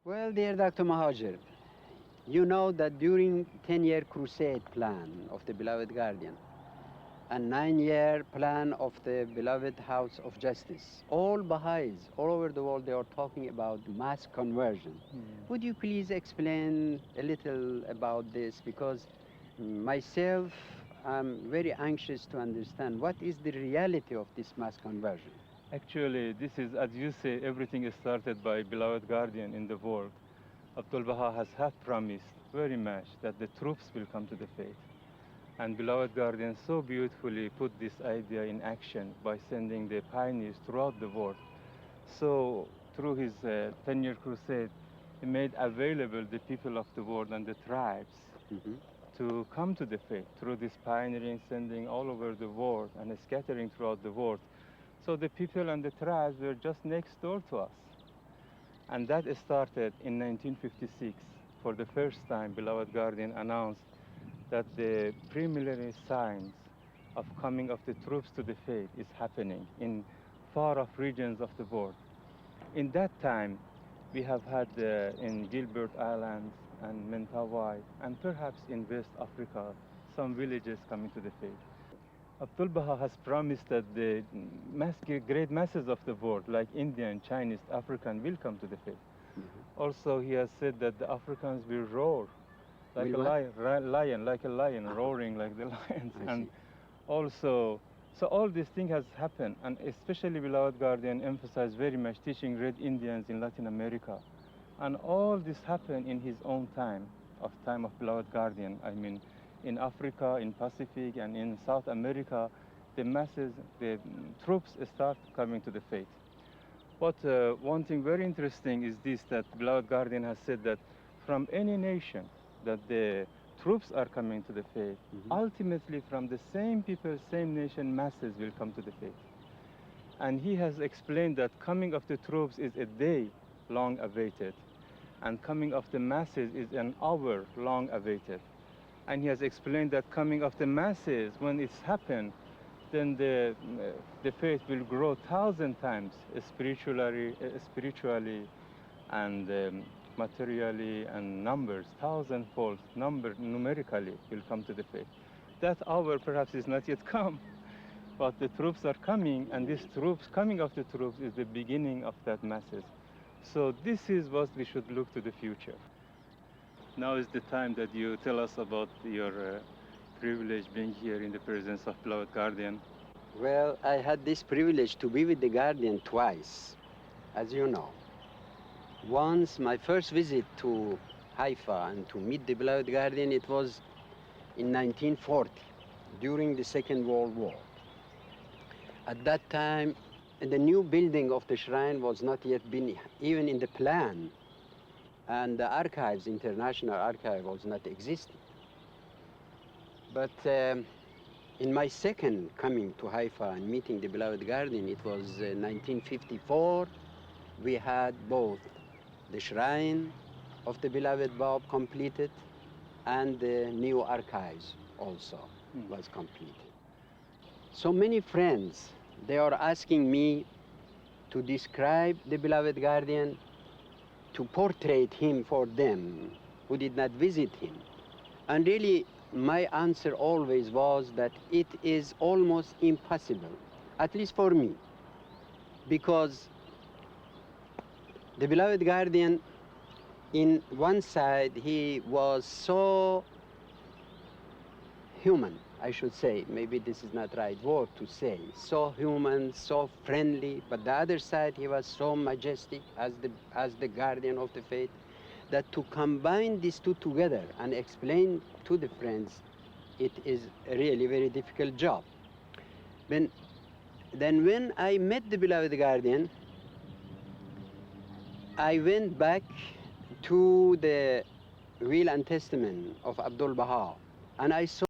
Well, dear Dr. Mahajer, you know that during 10-year crusade plan of the beloved guardian, a 9-year plan of the beloved House of Justice, all Baha'is all over the world, they are talking about mass conversion. Would you please explain a little about this? Because myself, I'm very anxious to understand what is the reality of this mass conversion. Actually, this is, as you say, everything is started by beloved guardian in the world. Abdul Baha has had promised very much that the troops will come to the faith. And beloved guardian so beautifully put this idea in action by sending the pioneers throughout the world. So through his 10-year crusade, he made available the people of the world and the tribes to come to the faith through this pioneering, sending all over the world and scattering throughout the world. So the people and the tribes were just next door to us. And that started in 1956. For the first time, beloved guardian announced that the preliminary signs of coming of the troops to the faith is happening in far-off regions of the world. In that time, we have had in Gilbert Islands and Mentawai, and perhaps in West Africa, some villages coming to the faith. Abdul Baha has promised that the great masses of the world, like Indian, Chinese, African, will come to the faith. Also, he has said that the Africans will roar like a lion, roaring like the lions. And also, so all these things has happened, and especially beloved guardian emphasized very much teaching Red Indians in Latin America. And all this happened in his own time of beloved guardian. I mean, in Africa, in Pacific, and in South America, the masses, the troops start coming to the faith. But one thing very interesting is this, that beloved guardian has said that from any nation that the troops are coming to the faith, ultimately from the same people, same nation, masses will come to the faith. And he has explained that coming of the troops is a day long awaited, and coming of the masses is an hour long awaited. And he has explained that coming of the masses, when it's happened, then the faith will grow 1,000 times spiritually and materially, and numbers, 1,000-fold numerically will come to the faith. That hour perhaps is not yet come, but the troops are coming, and these troops, coming of the troops, is the beginning of that masses. So this is what we should look to the future. Now is the time that you tell us about your privilege being here in the presence of beloved guardian. Well, I had this privilege to be with the guardian twice, as you know. Once, my first visit to Haifa and to meet the beloved guardian, it was in 1940, during the Second World War. At that time, the new building of the shrine was not yet been even in the plan, and the archives, international archive, was not existing. But in my second coming to Haifa and meeting the beloved guardian, it was 1954. We had both the shrine of the beloved Bab completed, and the new archives also was completed. So many friends, they are asking me to describe the beloved guardian, to portray him for them who did not visit him. And really, my answer always was that it is almost impossible, at least for me, because the beloved guardian, in one side, he was so human, I should say. Maybe this is not the right word to say. So human, so friendly, but the other side, he was so majestic as the guardian of the faith, that to combine these two together and explain to the friends, it is a really very difficult job. Then when I met the beloved guardian, I went back to the will and testament of Abdul Baha, and I saw